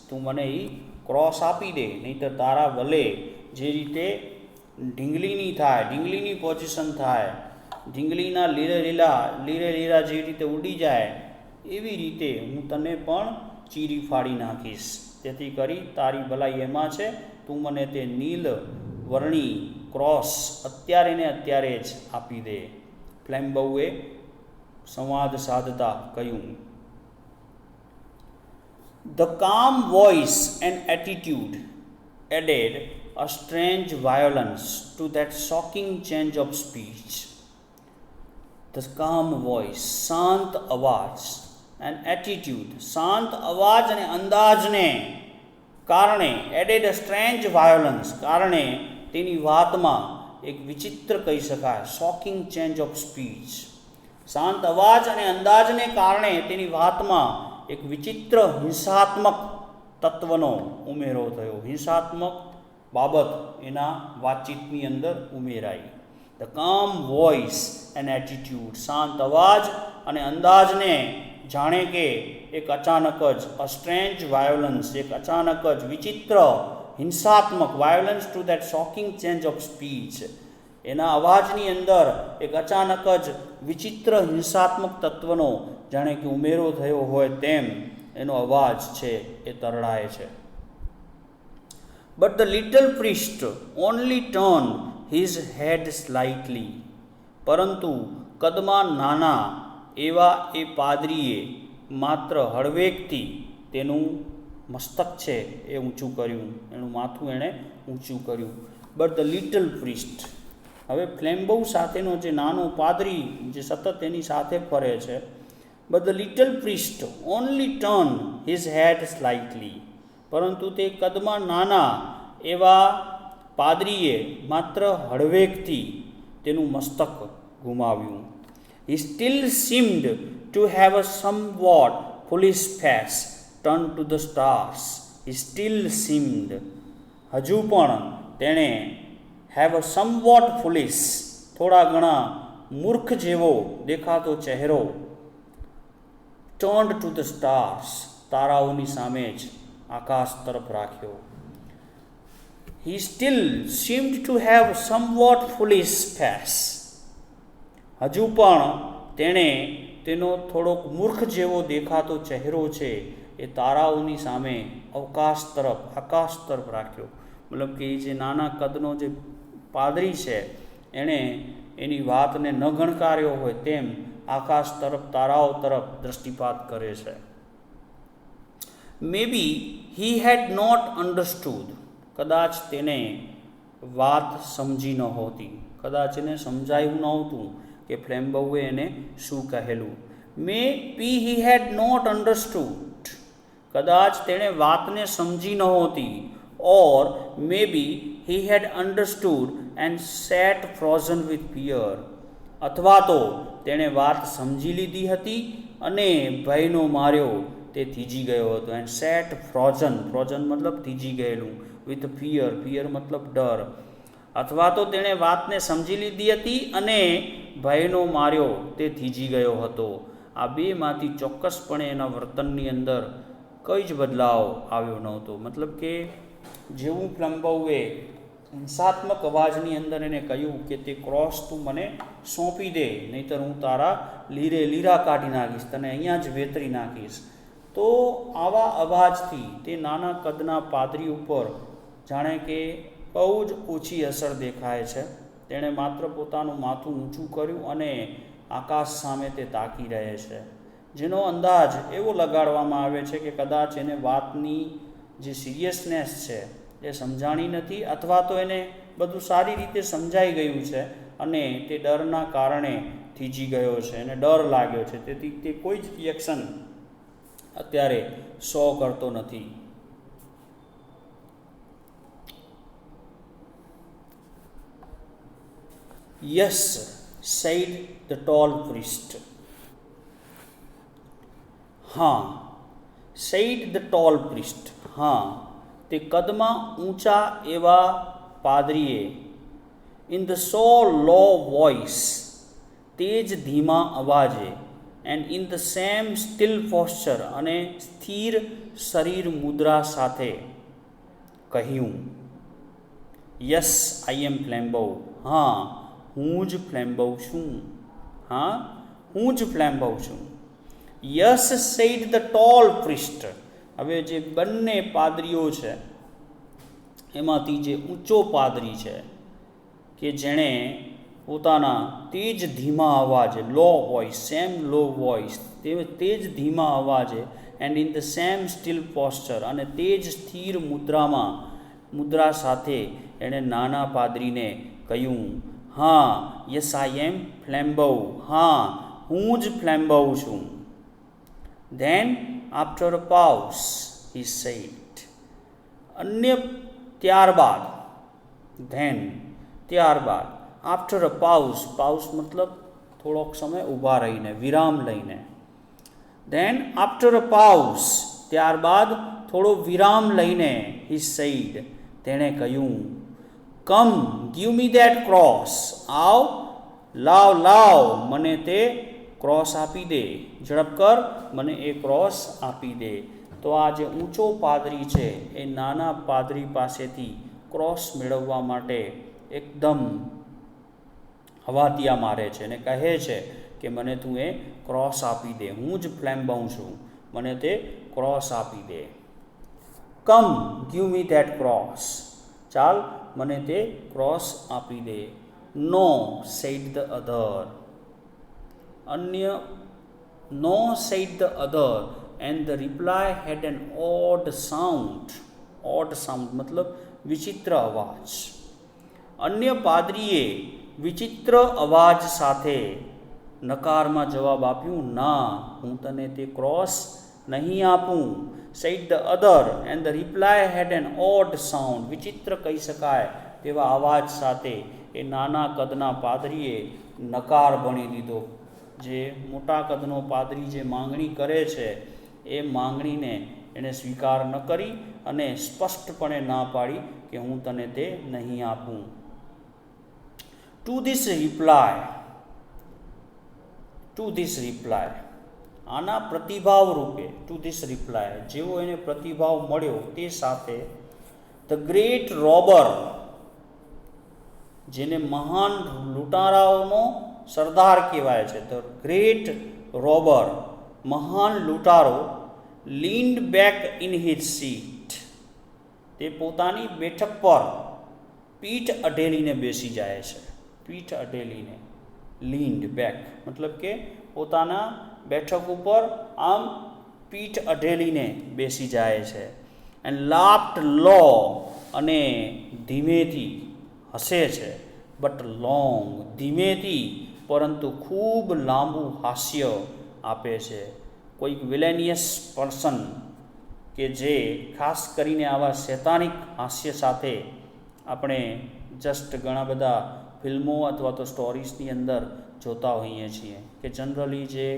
તું મને એ ક્રોસ આપી દે, નહીં તો તારા વલે જે રીતે ઢીંગલીની થાય, ઢીંગલીની પોઝિશન થાય, ઢીંગલીના લીલે લીલા જે રીતે ઉડી જાય એવી રીતે હું તને પણ ચીરી ફાડી નાખીશ. તેથી કરી તારી ભલાઈ એમાં છે, તું મને તે નીલ વર્ણી ક્રોસ અત્યારે ને અત્યારે જ આપી દે. ફ્લેમ્બૌએ સંવાદ સાધતા કહ્યું. The calm voice and attitude added a strange violence to that shocking change of speech. The calm voice, શાંત અવાજ, એન્ડ એટીટ્યુડ, શાંત અવાજ અને અંદાજને કારણે, એડેડ અ સ્ટ્રેન્જ વાયોલન્સ, કારણે તેની વાતમાં એક વિચિત્ર કહી શકાય, શોકિંગ ચેન્જ ઓફ સ્પીચ. શાંત અવાજ અને અંદાજને કારણે તેની વાતમાં એક વિચિત્ર હિંસાત્મક તત્વનો ઉમેરો થયો, હિંસાત્મક બાબત એના વાતચીતની અંદર ઉમેરાઈ. The calm voice and attitude, શાંત અવાજ અને અંદાજને જાણે કે એક અચાનક જ સ્ટ્રેન્જ વાયોલન્સ, એક અચાનક જ વિચિત્ર હિંસાત્મક, violence to that shocking change of speech, એના અવાજની અંદર એક અચાનક જ વિચિત્ર હિંસાત્મક તત્વનો જાણે કે ઉમેરો થયો હોય તેમ એનો અવાજ છે એ તરડાય છે. But the little priest only turn his head slightly. પરંતુ કદમાં નાના એવા એ પાદરીએ માત્ર હળવેકથી તેનું મસ્તક છે એ ઊંચું કર્યું, એનું માથું એણે ઊંચું કર્યું. બટ ધ લિટલ પ્રિસ્ટ, હવે ફ્લેમ્બો સાથેનો જે નાનો પાદરી જે સતત એની સાથે ફરે છે, but the little priest only turn his head slightly. પરંતુ તે કદમાં નાના એવા પાદરીએ માત્ર હળવેકથી તેનું મસ્તક ગુમાવ્યું. He still seemed to have a somewhat foolish face turned to the stars. He still seemed, હજુ પણ તેણે have a somewhat foolish, થોડા ઘણા મૂર્ખ જેવો દેખાતો ચહેરો turned to the stars, તારાઓની સામે જ આકાશ તરફ રાખ્યો. He still seemed to have somewhat foolish face. હજુ પણ તેણે તેનો થોડોક મૂર્ખ જેવો દેખાતો ચહેરો છે એ તારાઓની સામે આકાશ તરફ રાખ્યો. મતલબ કે એ જે નાના કદનો જે પાદરી છે એણે એની વાતને ન ગણકાર્યો હોય તેમ આકાશ તરફ, તારાઓ તરફ દૃષ્ટિપાત કરે છે. મે બી હી હેડ નોટ અન્ડરસ્ટૂડ, કદાચ તેને વાત સમજી નહોતી, કદાચ એને સમજાયું નહોતું કે ફ્લેમ્બોએ એને શું કહેલું. મે બી હી હેડ નોટ અન્ડરસ્ટૂડ, કદાચ તેણે વાતને સમજી નહોતી. Or may be he had understood and sat frozen with fear, અથવા તો તેણે વાત સમજી લીધી હતી અને ભયનો માર્યો તે થીજી ગયો હતો. એન્ડ સેટ ફ્રોઝન, ફ્રોઝન મતલબ થીજી ગયેલું, વિથ ફિયર, ફિયર મતલબ ડર. અથવા તો તેણે વાતને સમજી લીધી હતી અને ભયનો માર્યો તે થીજી ગયો હતો. આ બેમાંથી ચોક્કસપણે એના વર્તનની અંદર કંઈ જ બદલાવ આવ્યો નહોતો. મતલબ કે જેવું ફ્લેમ્બોએ હિંસાત્મક અવાજની અંદર એને કહ્યું કે તે ક્રોસ તું મને સોંપી દે, નહીંતર હું તારા લીરા કાઢી નાખીશ, તને અહીંયા જ વેતરી નાખીશ. તો આવા અવાજથી તે નાના કદના પાદરી ઉપર જાણે કે બહુ જ ઓછી અસર દેખાય છે. તેણે માત્ર પોતાનું માથું ઊંચું કર્યું અને આકાશ સામે તે તાકી રહે છે, જેનો અંદાજ એવો લગાડવામાં આવે છે કે કદાચ એને વાતની જે સિરિયસનેસ છે એ સમજાણી નથી, અથવા તો એને બધું સારી રીતે સમજાઈ ગયું છે અને તે ડરના કારણે થીજી ગયો છે, એને ડર લાગ્યો છે, તેથી તે કોઈ જ રિએક્શન અત્યારે શો કરતો નથી. Yes, said the tall priest. હા, said the tall priest. હા, તે કદમાં ઊંચા એવા પાદરીએ in the so low voice, તે જ ધીમા અવાજે, and in the same still posture, અને સ્થિર શરીર મુદ્રા સાથે કહ્યું, યસ આઈ એમ ફ્લેમ્બો. હા, હું જ ફ્લેમ્બો છું. હા, હું જ ફ્લેમ્બો છું. Yes said the tall priest. હવે જે બંને પાદરીઓ છે એમાંથી જે ઊંચો પાદરી છે કે જેણે પોતાના તે જ ધીમા અવાજે, low voice, same low voice, તે જ ધીમા અવાજે, and in the same still posture, અને તે જ સ્થિર મુદ્રા સાથે એણે નાના પાદરીને કહ્યું, હા, યસ આઈ એમ ફ્લેમ્બો. હા, હું જ ફ્લેમ્બો છું. Then after a pause he said. ત્યારબાદ, ધેન ત્યારબાદ, આફ્ટર અ પાઉસ, પાઉસ મતલબ થોડોક સમય ઊભા રહીને, વિરામ લઈને. ધેન આફ્ટર અ પાઉસ, ત્યારબાદ થોડો વિરામ લઈને, હી સેડ, તેણે કહ્યું, કમ ગીવ મી દેટ ક્રોસ. આવ, લાવ, મને તે ક્રોસ આપી દે, ઝડપ કર, મને એ ક્રોસ આપી દે. તો આ જે ઊંચો પાદરી છે એ નાના પાદરી પાસેથી ક્રોસ મેળવવા માટે એકદમ હવાતિયા મારે છે અને કહે છે કે મને તું એ ક્રોસ આપી દે, હું જ ફ્લેમ્બો છું, મને તે ક્રોસ આપી દે. કમ ગીવ મી ધેટ ક્રોસ. ચાલ મને તે ક્રોસ આપી દે. નો સેડ ધ અધર. અન્ય no said the other and the reply had an odd sound. Odd sound મતલબ વિચિત્ર અવાજ. અન્ય પાદરીએ વિચિત્ર અવાજ સાથે નકારમાં જવાબ આપ્યું, ના હું તને તે ક્રોસ નહીં આપું. Said the other and the reply had an odd sound. વિચિત્ર કહી શકાય તેવા અવાજ સાથે એ નાના કદના પાદરીએ નકાર ભણી દીધો. જે મોટા કદનો પાદરી જે માંગણી કરે છે એ માંગણીને એણે સ્વીકાર ન કરી અને સ્પષ્ટપણે ના પાડી કે હું તને તે નહીં આપું. ટુ ધીસ રિપ્લાય આના પ્રતિભાવ રૂપે ટુ ધીસ રિપ્લાય જેવો એને પ્રતિભાવ મળ્યો તે સાથે ધ ગ્રેટ રોબર, જેને મહાન લૂંટારાઓનો સરદાર કહેવાય છે, ધ ગ્રેટ રોબર મહાન લૂંટારો, લીન્ડ બેક ઇન હિઝ સીટ તે પોતાની બેઠક પર પીઠ અઢેલીને બેસી જાય છે. પીઠ અઢેલીને લીન્ડ બેક મતલબ કે પોતાના બેઠક ઉપર આમ પીઠ અઢેલીને બેસી જાય છે. એન્ડ લાફ્ટ લો અને ધીમેથી હસે છે. બટ લોંગ ધીમેથી પરંતુ ખૂબ લાંબુ હાસ્ય આપે છે. કોઈક વિલેનિયસ પર્સન કે જે ખાસ કરીને આવા શૈતાનિક હાસ્ય સાથે આપણે જસ્ટ ઘણા બધા ફિલ્મો અથવા તો સ્ટોરીઝની અંદર જોતા હોઈએ છીએ કે જનરલી જે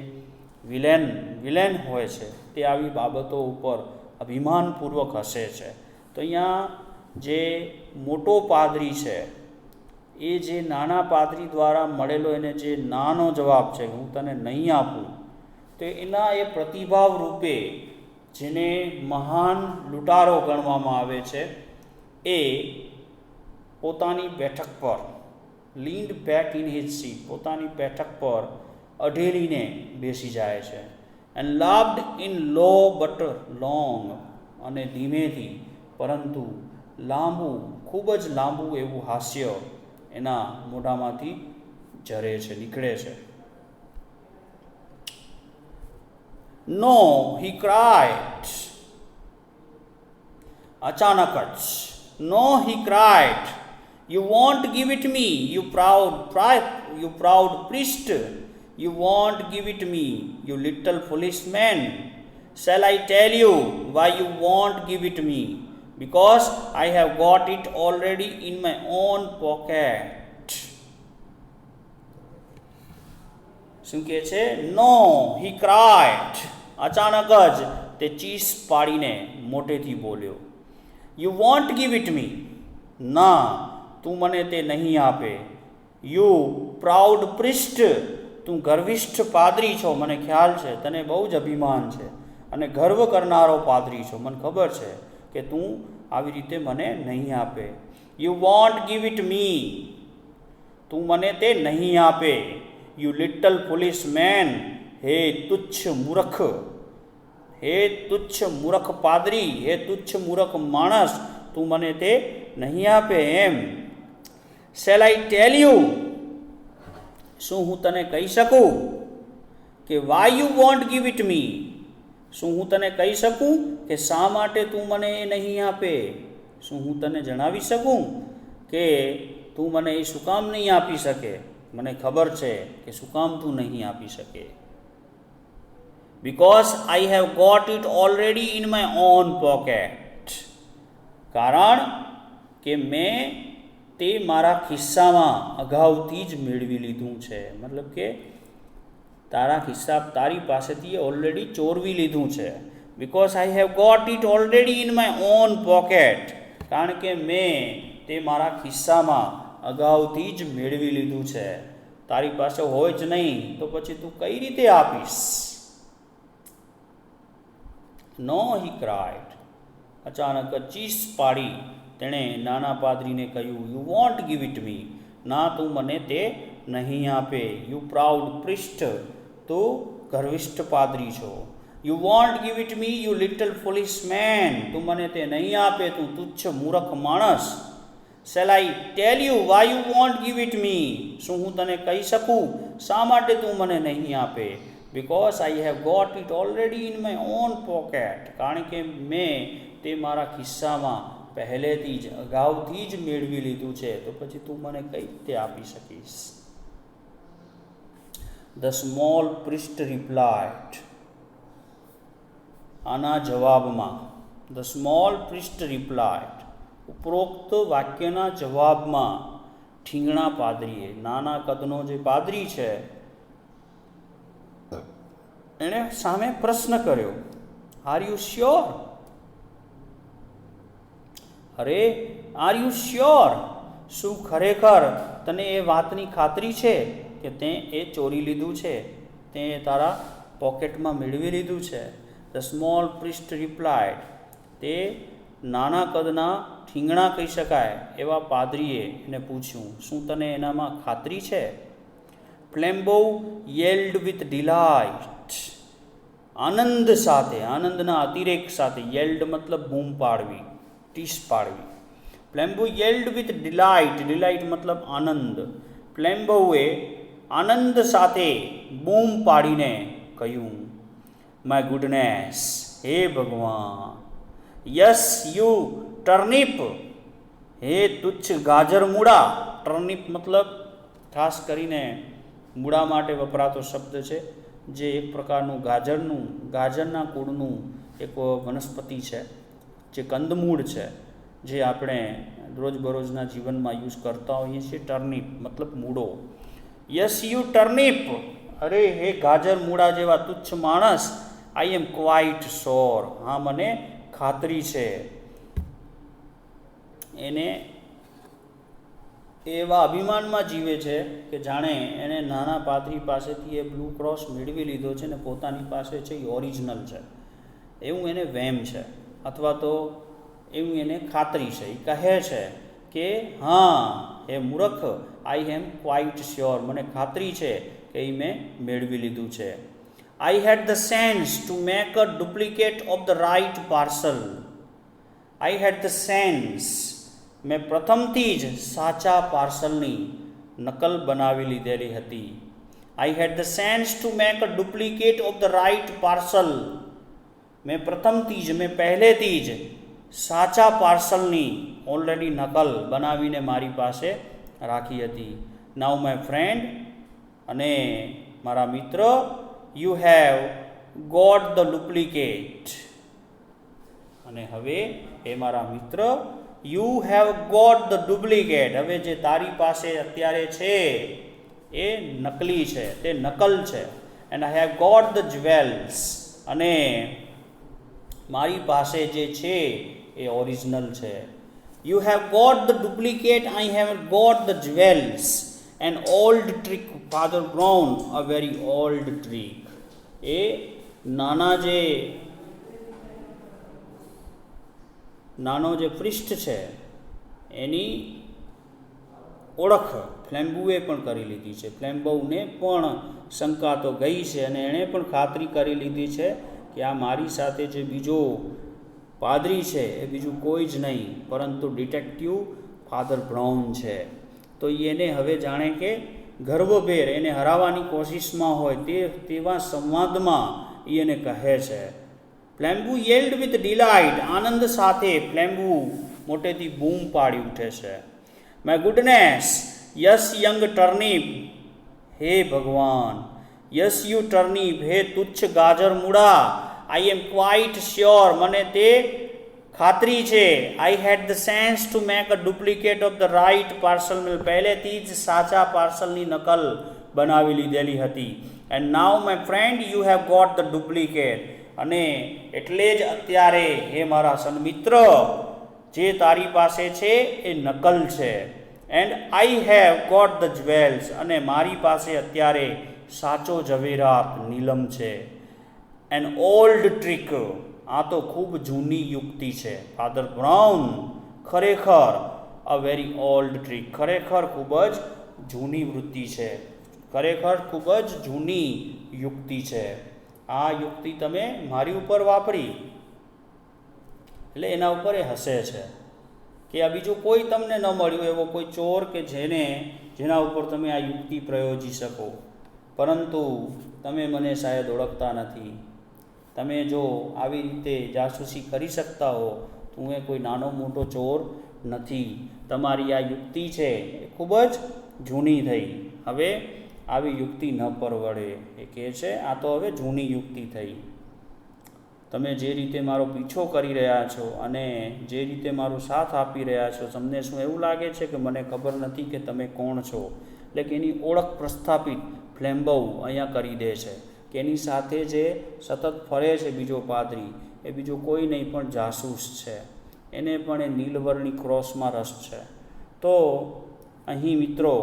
વિલેન હોય છે તે આવી બાબતો ઉપર અભિમાનપૂર્વક હસે છે. તો અહીંયા જે મોટો પાદરી છે એ જે નાના પાદરી દ્વારા મળેલો એને જે નાનો જવાબ છે હું તને નહીં આપું, તો એના એ પ્રતિભાવ રૂપે જેને મહાન લૂંટારો ગણવામાં આવે છે એ પોતાની બેઠક પર leaned back in his seat પોતાની બેઠક પર અઢેલીને બેસી જાય છે. And laughed in low but long અને ધીમેથી પરંતુ લાંબુ ખૂબ જ લાંબુ એવું હાસ્ય એના મોઢામાંથી ઝરે છે, નીકળે છે. નો હી ક્રાઇડ. અચાનક જ નો he cried, you won't give it me, you proud priest, you won't give it me, you little foolish man. Shall I tell you why you won't give it me? Because I have got it already in my own pocket. શું કહે છે? નો હી ક્રાઇડ. અચાનક જ તે ચીસ પાડીને મોટેથી બોલ્યો. You won't give it me. ના તું મને તે નહીં આપે. You proud priest. તું ગર્વિષ્ઠ પાદરી છો, મને ખ્યાલ છે, તને બહુ જ અભિમાન છે અને ગર્વ કરનારો પાદરી છો, મને ખબર છે કે તું આવી રીતે મને નહીં આપે. You won't give it me. તું મને તે નહીં આપે. You little foolish man. હે તુચ્છ મૂર્ખ, હે તુચ્છ મૂર્ખ પાદરી, હે તુચ્છ મૂર્ખ માણસ, તું મને તે નહીં આપે એમ. Shell I tell you. શું હું તને કહી શકું કે why you won't give it me. શું હું તને કહી શકું કે શા માટે તું મને એ નહીં આપે. શું હું તને જણાવી શકું કે તું મને એ શું કામ નહીં આપી શકે. મને ખબર છે કે શું કામ તું નહીં આપી શકે. Because I have got it already in my own pocket. કારણ કે મેં તે મારા ખિસ્સામાં અગાઉથી જ મેળવી લીધું છે. મતલબ કે તારા ખિસ્સા તારી પાસેથી ઓલરેડી ચોરવી લીધું છે. Because I have got it already in my own pocket. કારણ કે મેં તે મારા ખિસ્સામાં અગાઉથી જ મેળવી લીધું છે. તારી પાસે હોય જ નહીં તો પછી તું કઈ રીતે આપીશ. No he cried. અચાનક ચીસ પાડી તેણે નાના પાદરીને કહ્યું, you won't give it me. ના તું મને તે નહીં આપે. You proud priest. તું ગર્વિષ્ઠ પાદરી છો. You won't give it me you little foolish man, તું મને તે નહીં આપે, તું તુચ્છ મૂર્ખ માણસ. Shall I tell you why you won't give it me, શું હું તને કહી શકું શા માટે તું મને નહીં આપે? Because I have got it already in my own pocket, કારણ કે મેં તે મારા ખિસ્સામાં પહેલેથી જ અગાઉથી જ મેળવી લીધું છે, તો પછી તું મને કઈ રીતે આપી શકીશ? ધ સ્મોલ પ્રિસ્ટ રિપ્લાઇડ, આના જવાબમાં ધ સ્મોલ પ્રિસ્ટ રિપ્લાઇડ, ઉપરોક્ત વાક્યના જવાબમાં ઠીંગણા પાદરીએ, નાના કદનો જે પાદરી છે એણે સામે પ્રશ્ન કર્યો, આર યુ શ્યોર? અરે આર યુ શ્યોર, શું ખરેખર તને એ વાતની ખાતરી છે કે તે એ ચોરી લીધું છે, તે તારા પોકેટમાં મેળવી લીધું છે? ધ સ્મોલ પ્રિસ્ટ રિપ્લાઇડ, તે નાના કદના ઠીંગણા કહી શકાય એવા પાદરીએ એને પૂછ્યું, શું તને એનામાં ખાતરી છે? ફ્લેમ્બો યેલ્ડ વિથ ડિલાઇટ, આનંદ સાથે, આનંદના અતિરેક સાથે, યેલ્ડ મતલબ બૂમ પાડવી, ટીસ પાડવી. ફ્લેમ્બો યેલ્ડ વિથ ડિલાઇટ, ડિલાઇટ મતલબ આનંદ. ફ્લેમ્બોએ આનંદ સાથે બૂમ પાડીને કહ્યું, માય ગુડનેસ, હે ભગવાન, યસ યુ ટર્નિપ, હે તુચ્છ ગાજર મૂળા. ટર્નિપ મતલબ ખાસ કરીને મૂળા માટે વપરાતો શબ્દ છે, જે એક પ્રકારનું ગાજરના કુળનું એક વનસ્પતિ છે, જે કંદમૂળ છે, જે આપણે રોજબરોજના જીવનમાં યુઝ કરતા હોઈએ છીએ. ટર્નિપ મતલબ મૂળો. યસ યુ ટર્નિપ, અરે હે ગાજર મૂળા જેવા તુચ્છ માણસ, આઈ એમ ક્વાઇટ શ્યોર, હા મને ખાતરી છે. એને એવા અભિમાનમાં જીવે છે કે જાણે એને નાના પાદરી પાસેથી એ બ્લુ ક્રોસ મેળવી લીધો છે ને પોતાની પાસે છે એ ઓરિજિનલ છે, એવું એને વહેમ છે, અથવા તો એવું એને ખાતરી છે. એ કહે છે કે હા હે મૂર્ખ, આઈ એમ ક્વાઇટ શ્યોર, મને ખાતરી છે કે એ મેં મેળવી લીધું છે. I had the sense to make a duplicate of the right parcel. I had the sense, મેં પ્રથમથી જ સાચા પાર્સલની નકલ બનાવી લીધેલી હતી. I had the sense to make a duplicate of the right parcel, મેં પ્રથમથી જ, મેં પહેલેથી જ સાચા પાર્સલની ઓલરેડી નકલ બનાવીને મારી પાસે રાખી હતી. નાઉ માય ફ્રેન્ડ, અને મારા મિત્ર, you have got the duplicate, અને હવે એ મારા મિત્ર, you have got the duplicate, હવે જે તારી પાસે અત્યારે છે એ નકલી છે, તે નકલ છે. And I have got the jewels, અને મારી પાસે જે છે એ ઓરિજિનલ છે. You have got the duplicate, I have got the jewels, an old trick Father Brown, a very old trick. એ નાનો જે પૃષ્ઠ છે એની ઓળખ ફ્લેમ્બુએ પણ કરી લીધી છે. ફ્લેમ્બોને પણ શંકા તો ગઈ છે અને એણે પણ ખાતરી કરી લીધી છે કે આ મારી સાથે જે બીજો પાદરી છે એ બીજું કોઈ જ નહીં પરંતુ ડિટેક્ટિવ ફાધર બ્રાઉન છે. તો એને હવે જાણે કે ગર્વભેર એને હરાવવાની કોશિશમાં હોય તેવા સંવાદમાં એને કહે છે. ફ્લેમ્બુ યેલ્ડ વિથ ડિલાઇટ, આનંદ સાથે ફ્લેમ્બુ મોટેથી બૂમ પાડી ઉઠે છે. માય ગુડનેસ, યસ યંગ ટર્નિપ, હે ભગવાન, યસ યુ ટર્નિપ, હે તુચ્છ ગાજર મૂળા, આઈ એમ ક્વાઇટ શ્યોર, મને તે ખાતરી છે. I had the sense to make a duplicate of the right parcel, મેં પહેલેથી જ સાચા પાર્સલની નકલ બનાવી લીધેલી હતી. And now my friend, you have got the duplicate, અને એટલે જ અત્યારે હે મારા સન્મિત્ર, જે તારી પાસે છે એ નકલ છે. And I have got the jewels, અને મારી પાસે અત્યારે સાચો ઝવેરાત નીલમ છે. એન ઓલ્ડ ટ્રીક, આ તો ખૂબ જૂની યુક્તિ છે. ફાધર બ્રાઉન, ખરેખર અ વેરી ઓલ્ડ ટ્રીક, ખરેખર ખૂબ જ જૂની વૃત્તિ છે, ખરેખર ખૂબ જ જૂની યુક્તિ છે. આ યુક્તિ તમે મારી ઉપર વાપરી, એટલે એના ઉપર એ હસે છે કે આ બીજું કોઈ તમને ન મળ્યું એવો કોઈ ચોર કે જેના ઉપર તમે આ યુક્તિ પ્રયોજી શકો, પરંતુ તમે મને શાયદ ઓળખતા નથી. તમે જો આવી રીતે જાસૂસી કરી શકતા હો તો હું એ કોઈ નાનો મોટો ચોર નથી. તમારી આ યુક્તિ છે એ ખૂબ જ જૂની થઈ, હવે આવી યુક્તિ ન પરવડે. એ કહે છે આ તો હવે જૂની યુક્તિ થઈ. તમે જે રીતે મારો પીછો કરી રહ્યા છો અને જે રીતે મારો સાથ આપી રહ્યા છો, તમને શું એવું લાગે છે કે મને ખબર નથી કે તમે કોણ છો? એટલે કે એની ઓળખ પ્રસ્થાપિત ફ્લેમ્બો અહીંયા કરી દે છે કે એની સાથે જે સતત ફરે છે બીજો પાદરી, એ બીજો કોઈ નહીં પણ જાસૂસ છે. એને પણ એ નીલવર્ણી ક્રોસમાં રસ છે. તો અહીં મિત્રો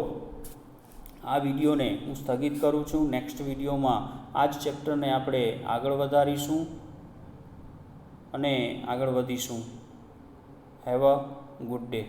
આ વિડીયોને હું સ્થગિત કરું છું. નેક્સ્ટ વિડીયોમાં આ જ ચેપ્ટરને આપણે આગળ વધારીશું અને આગળ વધીશું. Have a good day.